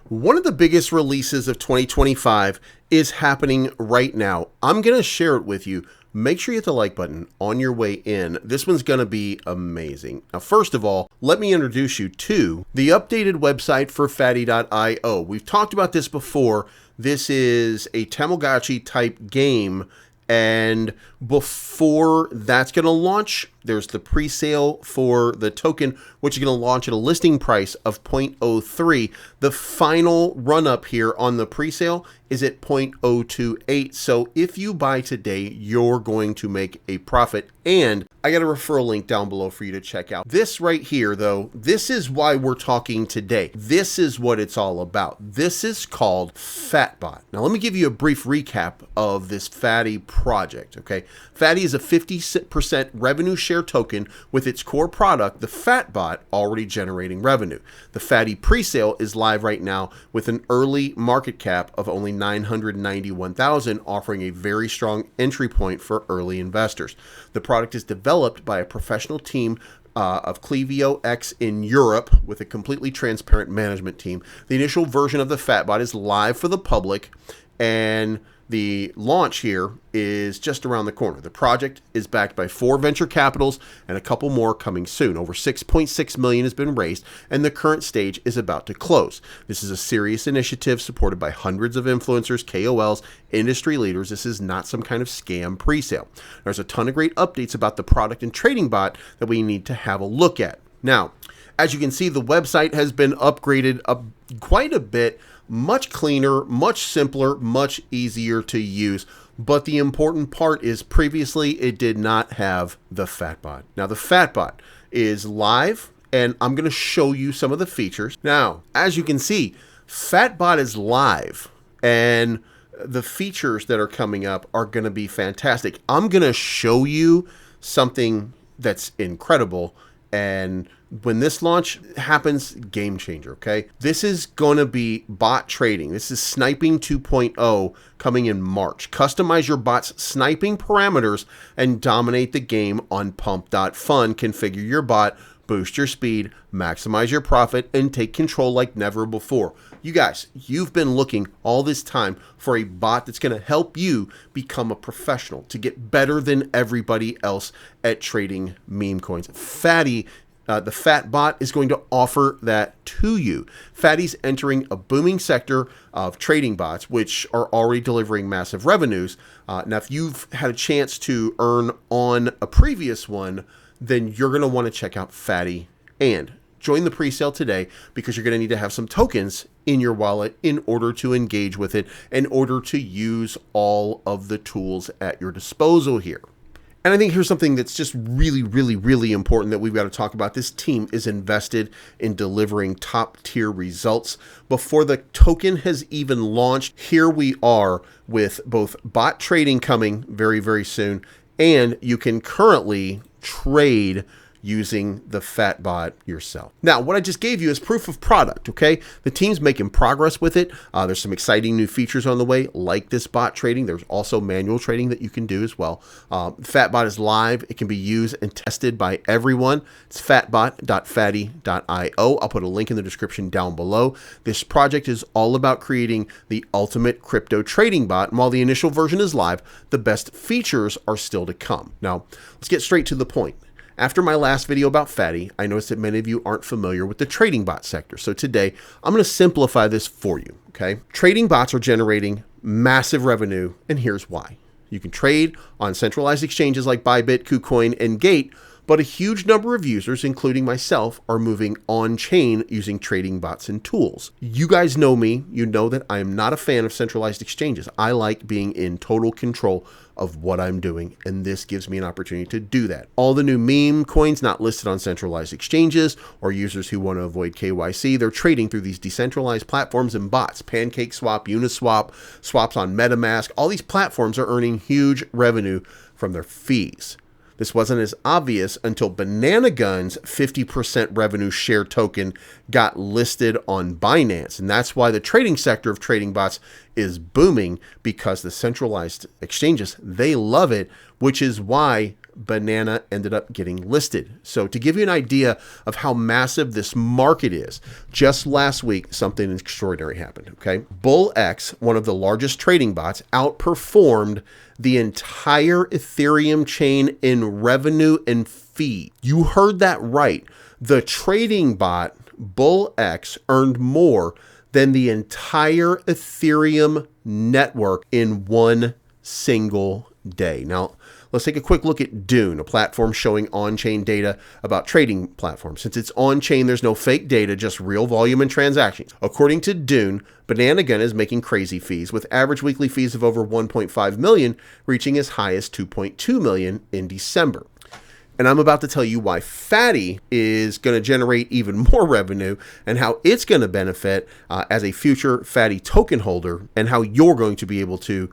One of the biggest releases of 2025 is happening right now. I'm going to share it with you. Make sure you hit the like button on your way in. This one's going to be amazing. Now, first of all, let me introduce you to the updated website for Fatty.io. We've talked about this before. This is a Tamagotchi type game. And before that's going to launch, there's the pre-sale for the token, which is going to launch at a listing price of 0.03. The final run-up here on the pre-sale is at 0.028. So if you buy today, you're going to make a profit. And I got a referral link down below for you to check out. This right here, though, this is why we're talking today. This is what it's all about. This is called Fatbot. Now, let me give you a brief recap of this Fatty project, okay? Fatty is a 50% revenue share token with its core product, the Fatbot, already generating revenue. The Fatty presale is live right now with an early market cap of only 991,000, offering a very strong entry point for early investors. The product is developed by a professional team of Clevio X in Europe with a completely transparent management team. The initial version of the Fatbot is live for the public, and the launch here is just around the corner. The project is backed by 4 venture capitals and a couple more coming soon. Over 6.6 million has been raised, and the current stage is about to close. This is a serious initiative supported by hundreds of influencers, KOLs, industry leaders. This is not some kind of scam presale. There's a ton of great updates about the product and trading bot that we need to have a look at. Now, as you can see, the website has been upgraded quite a bit. Much cleaner, much simpler, much easier to use. But the important part is previously it did not have the Fatbot. Now the Fatbot is live, and I'm going to show you some of the features. Now, as you can see, Fatbot is live, and the features that are coming up are going to be fantastic. I'm going to show you something that's incredible, and when this launch happens, game changer, okay? This is going to be bot trading. This is Sniping 2.0 coming in March. Customize your bot's sniping parameters and dominate the game on pump.fun. Configure your bot, boost your speed, maximize your profit, and take control like never before. You guys, you've been looking all this time for a bot that's going to help you become a professional, to get better than everybody else at trading meme coins. Fatty, the Fatbot, is going to offer that to you. Fatty's entering a booming sector of trading bots, which are already delivering massive revenues. Now, if you've had a chance to earn on a previous one, then you're going to want to check out Fatty and join the presale today, because you're going to need to have some tokens in your wallet in order to engage with it, in order to use all of the tools at your disposal here. And I think here's something that's just really, really, really important that we've got to talk about. This team is invested in delivering top tier results. Before the token has even launched, here we are with both bot trading coming very, very soon, and you can currently trade using the Fatbot yourself. Now, what I just gave you is proof of product, okay? The team's making progress with it. There's some exciting new features on the way, like this bot trading. There's also manual trading that you can do as well. Fatbot is live. It can be used and tested by everyone. It's fatbot.fatty.io. I'll put a link in the description down below. This project is all about creating the ultimate crypto trading bot. And while the initial version is live, the best features are still to come. Now, let's get straight to the point. After my last video about Fatty, I noticed that many of you aren't familiar with the trading bot sector. So today, I'm going to simplify this for you, okay? Trading bots are generating massive revenue, and here's why. You can trade on centralized exchanges like Bybit, KuCoin, and Gate, but a huge number of users, including myself, are moving on-chain using trading bots and tools. You guys know me. You know that I am not a fan of centralized exchanges. I like being in total control of what I'm doing, and this gives me an opportunity to do that. All the new meme coins not listed on centralized exchanges, or users who want to avoid KYC, they're trading through these decentralized platforms and bots. PancakeSwap, Uniswap, swaps on MetaMask, all these platforms are earning huge revenue from their fees. This wasn't as obvious until Banana Gun's 50% revenue share token got listed on Binance. And that's why the trading sector of trading bots is booming, because the centralized exchanges, they love it, which is why Banana ended up getting listed. So to give you an idea of how massive this market is, just last week, something extraordinary happened, okay? BullX, one of the largest trading bots, outperformed the entire Ethereum chain in revenue and fee. You heard that right. The trading bot, BullX, earned more than the entire Ethereum network in one single day. Now, let's take a quick look at Dune, a platform showing on-chain data about trading platforms. Since it's on-chain, there's no fake data, just real volume and transactions. According to Dune, Banana Gun is making crazy fees, with average weekly fees of over 1.5 million, reaching as high as 2.2 million in December. And I'm about to tell you why Fatty is going to generate even more revenue and how it's going to benefit as a future Fatty token holder, and how you're going to be able to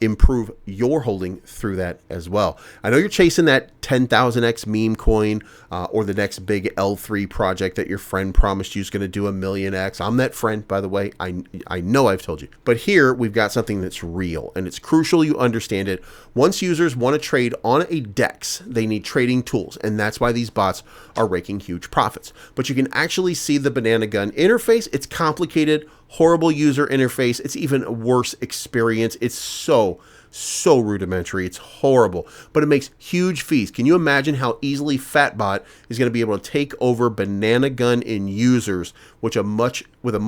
improve your holding through that as well. I know you're chasing that 10,000x meme coin or the next big L3 project that your friend promised you is going to do 1,000,000x. I'm that friend, by the way. I know I've told you. But here we've got something that's real, and it's crucial you understand it. Once users want to trade on a DEX, they need trading tools, and that's why these bots are raking huge profits. But you can actually see the Banana Gun interface. It's complicated, horrible user interface. It's even a worse experience. It's so rudimentary. It's horrible, but it makes huge fees. Can you imagine how easily Fatbot is going to be able to take over Banana Gun in users, with a much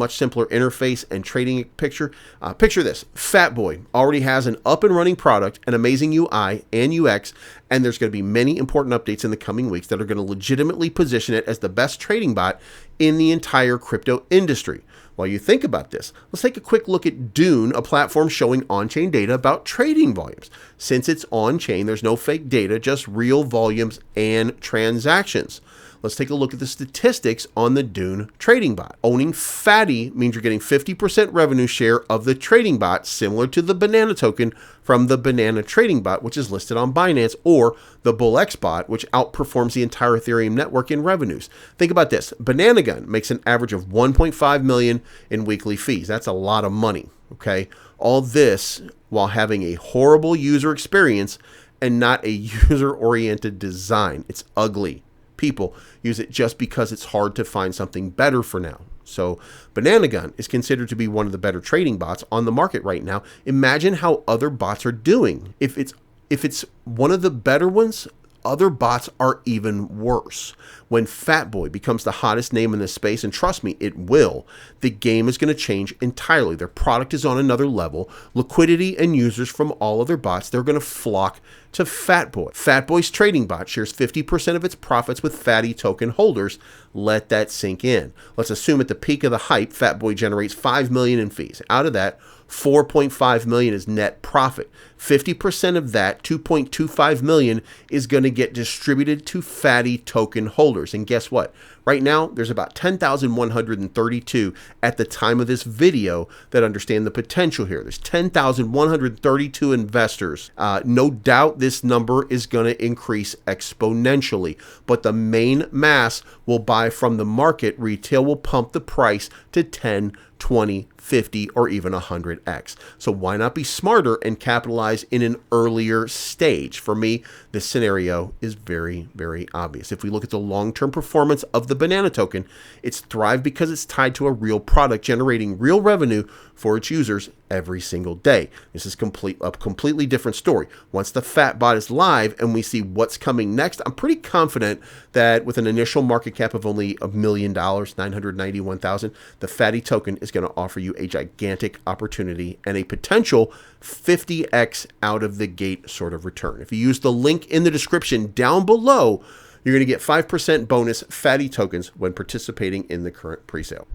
simpler interface and trading picture? Picture this: Fatboy already has an up and running product, an amazing UI and UX, and there's going to be many important updates in the coming weeks that are going to legitimately position it as the best trading bot in the entire crypto industry. While you think about this, let's take a quick look at Dune, a platform showing on-chain data about trading volumes. Since it's on-chain, there's no fake data, just real volumes and transactions. Let's take a look at the statistics on the Dune trading bot. Owning Fatty means you're getting 50% revenue share of the trading bot, similar to the Banana token from the Banana trading bot, which is listed on Binance, or the BullX bot, which outperforms the entire Ethereum network in revenues. Think about this. Banana Gun makes an average of 1.5 million in weekly fees. That's a lot of money, okay? All this while having a horrible user experience and not a user-oriented design. It's ugly. People use it just because it's hard to find something better for now. So Banana Gun is considered to be one of the better trading bots on the market right now. Imagine how other bots are doing. If it's one of the better ones, other bots are even worse. When Fatboy becomes the hottest name in this space, and trust me, it will, the game is going to change entirely. Their product is on another level. Liquidity and users from all other bots, they're going to flock to Fatboy. Fatboy's trading bot shares 50% of its profits with Fatty token holders. Let that sink in. Let's assume at the peak of the hype, Fatboy generates 5 million in fees. Out of that, 4.5 million is net profit. 50% of that, 2.25 million, is going to get distributed to Fatty token holders. And guess what? Right now, there's about 10,132 at the time of this video that understand the potential here. There's 10,132 investors. No doubt this number is going to increase exponentially, but the main mass will buy from the market. Retail will pump the price to 10, 20, 50, or even 100x. So why not be smarter and capitalize in an earlier stage? For me, this scenario is very, very obvious. If we look at the long-term performance of the Banana token, it's thrived because it's tied to a real product generating real revenue for its users every single day. This is a completely different story. Once the Fatbot is live and we see what's coming next, I'm pretty confident that with an initial market cap of only $1 million, 991,000, the Fatty token is going to offer you a gigantic opportunity and a potential 50x out of the gate sort of return. If you use the link in the description down below, you're going to get 5% bonus Fatty tokens when participating in the current presale.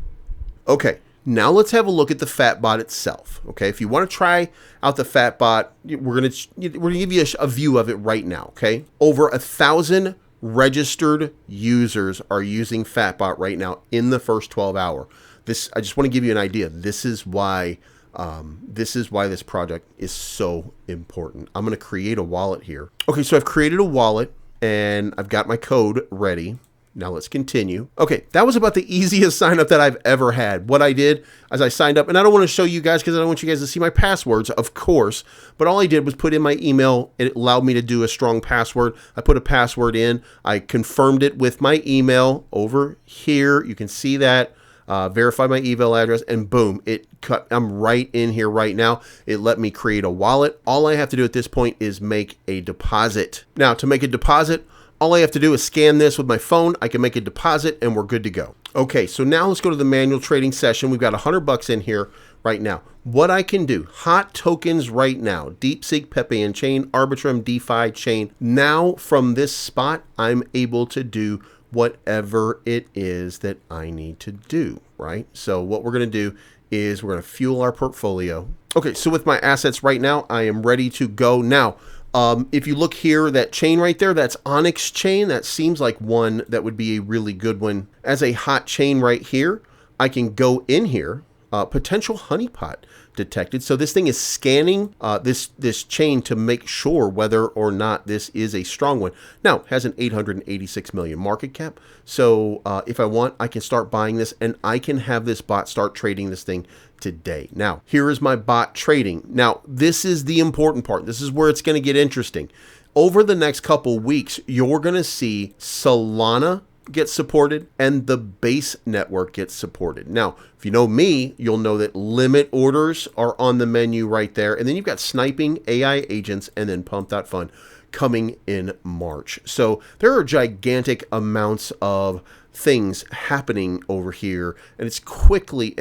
Okay, now let's have a look at the Fatbot itself. Okay, if you want to try out the Fatbot, we're going to give you a view of it right now. Okay, over 1,000 registered users are using Fatbot right now in the first 12 hours. I just want to give you an idea. This is why this project is so important. I'm going to create a wallet here. Okay, so I've created a wallet and I've got my code ready. Now let's continue. Okay, that was about the easiest sign up that I've ever had. What I did as I signed up, and I don't want to show you guys because I don't want you guys to see my passwords, of course, but all I did was put in my email. It allowed me to do a strong password. I put a password in. I confirmed it with my email over here. You can see that. Verify my email address, and boom, I'm right in here right now. It let me create a wallet. All I have to do at this point is make a deposit. Now, to make a deposit, all I have to do is scan this with my phone. I can make a deposit and we're good to go. Okay, so now let's go to the manual trading session. We've got $100 in here right now. What I can do, hot tokens right now, DeepSeek, Pepe and Chain, Arbitrum, DeFi Chain. Now from this spot, I'm able to do whatever it is that I need to do, right? So what we're going to do is we're going to fuel our portfolio. Okay, so with my assets right now, I am ready to go. Now, if you look here, that chain right there, that's Onyx chain. That seems like one that would be a really good one. As a hot chain right here, I can go in here, potential honeypot detected. So this thing is scanning this chain to make sure whether or not this is a strong one. Now, it has an 886 million market cap. So if I want, I can start buying this and I can have this bot start trading this thing today. Now, here is my bot trading. Now, this is the important part. This is where it's going to get interesting. Over the next couple weeks, you're going to see Solana gets supported and the base network gets supported. Now, if you know me, you'll know that limit orders are on the menu right there. And then you've got sniping, AI agents, and then pump.fun coming in March. So there are gigantic amounts of things happening over here, and it's quickly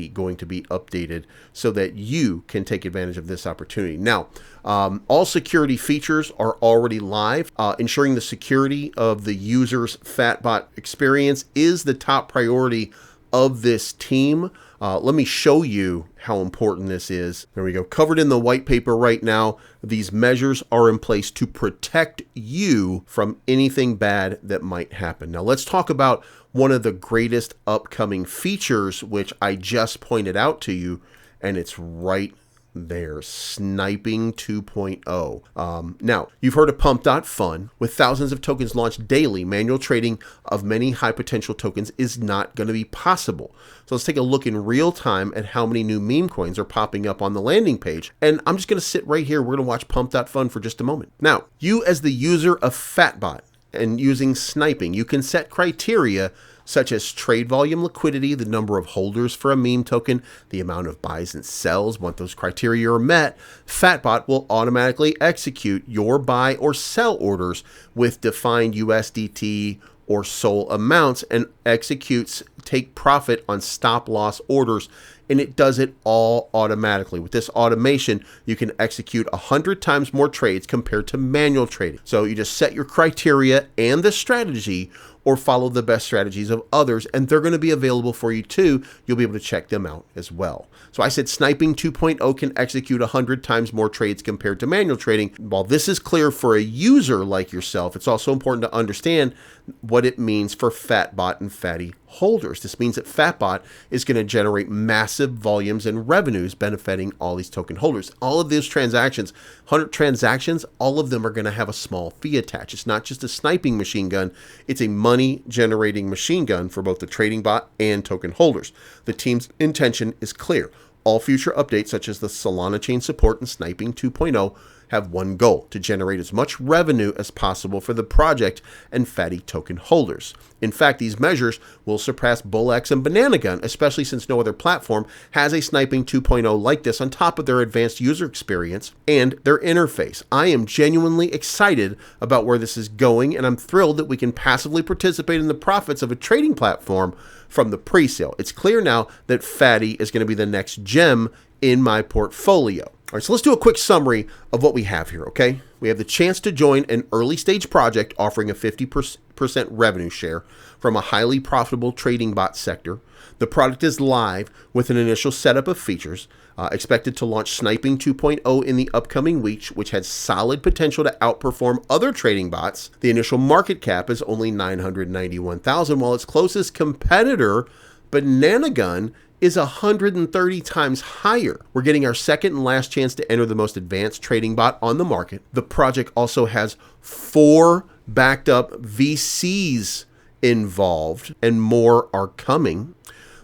going to be updated so that you can take advantage of this opportunity. Now, all security features are already live. Ensuring the security of the user's Fatbot experience is the top priority of this team. Let me show you how important this is. There we go. Covered in the white paper right now. These measures are in place to protect you from anything bad that might happen. Now let's talk about one of the greatest upcoming features, which I just pointed out to you, and it's right there, sniping 2.0. Now, you've heard of pump.fun. With thousands of tokens launched daily, manual trading of many high potential tokens is not going to be possible. So let's take a look in real time at how many new meme coins are popping up on the landing page. And I'm just going to sit right here. We're going to watch pump.fun for just a moment. Now, you as the user of Fatbot and using sniping, you can set criteria such as trade volume, liquidity, the number of holders for a meme token, the amount of buys and sells. Once those criteria are met, Fatbot will automatically execute your buy or sell orders with defined USDT or SOL amounts and executes take profit on stop loss orders, and it does it all automatically. With this automation, you can execute 100 times more trades compared to manual trading. So you just set your criteria and the strategy, or follow the best strategies of others, and they're going to be available for you too. You'll be able to check them out as well. So I said sniping 2.0 can execute 100 times more trades compared to manual trading. While this is clear for a user like yourself, it's also important to understand what it means for Fatbot and Fatty holders. This means that Fatbot is going to generate massive volumes and revenues benefiting all these token holders. All of these transactions, 100 transactions, all of them are going to have a small fee attached. It's not just a sniping machine gun, it's a money generating machine gun for both the trading bot and token holders. The team's intention is clear. All future updates such as the Solana chain support and sniping 2.0 have one goal: to generate as much revenue as possible for the project and Fatty token holders. In fact, these measures will surpass BullX and Banana Gun, especially since no other platform has a sniping 2.0 like this on top of their advanced user experience and their interface. I am genuinely excited about where this is going, and I'm thrilled that we can passively participate in the profits of a trading platform from the pre-sale. It's clear now that Fatty is going to be the next gem in my portfolio. All right, so let's do a quick summary of what we have here, okay? We have the chance to join an early stage project offering a 50% revenue share from a highly profitable trading bot sector. The product is live with an initial setup of features, expected to launch sniping 2.0 in the upcoming weeks, which has solid potential to outperform other trading bots. The initial market cap is only 991,000, while its closest competitor, Banana Gun, is 130 times higher. We're getting our second and last chance to enter the most advanced trading bot on the market. The project also has 4 backed up VCs involved, and more are coming.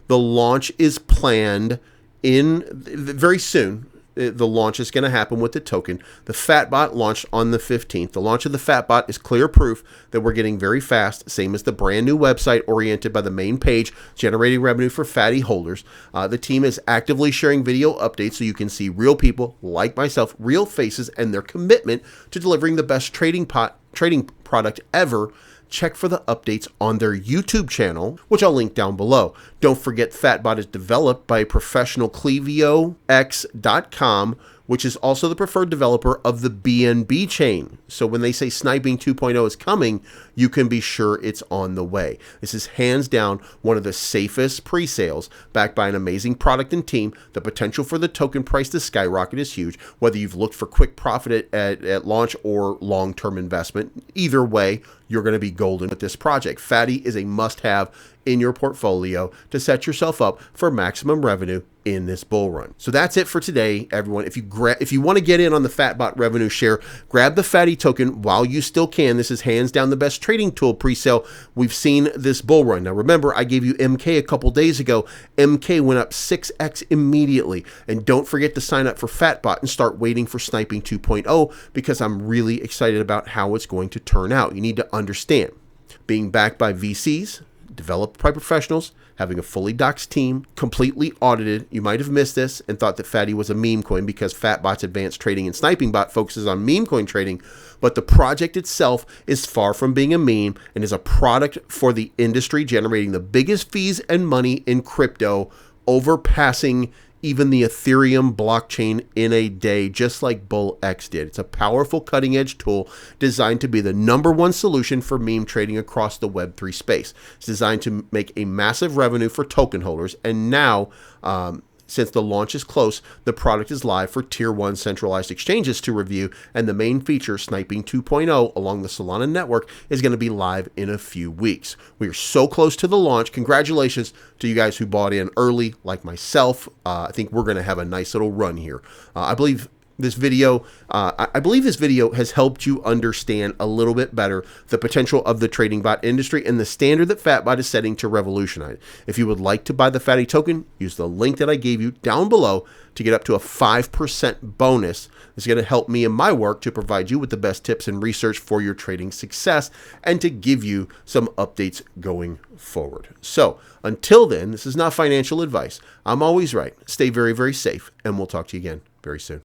The launch is planned in very soon. The launch is going to happen with the token. The Fatbot launched on the 15th. The launch of the Fatbot is clear proof that we're getting very fast, same as the brand new website oriented by the main page, generating revenue for Fatty holders. The team is actively sharing video updates so you can see real people like myself, real faces, and their commitment to delivering the best trading product ever. Check for the updates on their YouTube channel, which I'll link down below. Don't forget Fatbot is developed by professional ClevioX.com, which is also the preferred developer of the BNB chain. So when they say Sniping 2.0 is coming, you can be sure it's on the way. This is hands down one of the safest pre-sales, backed by an amazing product and team. The potential for the token price to skyrocket is huge, whether you've looked for quick profit at launch or long-term investment. Either way, you're going to be golden with this project. Fatty is a must-have in your portfolio to set yourself up for maximum revenue in this bull run. So that's it for today, everyone. If you want to get in on the Fatbot revenue share, grab the Fatty token while you still can. This is hands down the best trading tool pre-sale we've seen this bull run. Now remember, I gave you MK a couple days ago. MK went up 6x immediately. And don't forget to sign up for Fatbot and start waiting for Sniping 2.0 because I'm really excited about how it's going to turn out. You need to understand, being backed by VCs, developed by professionals, having a fully doxed team, completely audited. You might have missed this and thought that Fatty was a meme coin because Fatbot's advanced trading and sniping bot focuses on meme coin trading, but the project itself is far from being a meme and is a product for the industry, generating the biggest fees and money in crypto, overpassing even the Ethereum blockchain in a day, just like BullX did. It's a powerful cutting-edge tool designed to be the #1 solution for meme trading across the Web3 space. It's designed to make a massive revenue for token holders, and now, since the launch is close, the product is live for Tier 1 centralized exchanges to review, and the main feature, Sniping 2.0, along the Solana network, is going to be live in a few weeks. We are so close to the launch. Congratulations to you guys who bought in early, like myself. I think we're going to have a nice little run here. I believe this video has helped you understand a little bit better the potential of the trading bot industry and the standard that Fatbot is setting to revolutionize. If you would like to buy the Fatty token, use the link that I gave you down below to get up to a 5% bonus. It's going to help me in my work to provide you with the best tips and research for your trading success and to give you some updates going forward. So until then, this is not financial advice. I'm always right. Stay very, very safe, and we'll talk to you again very soon.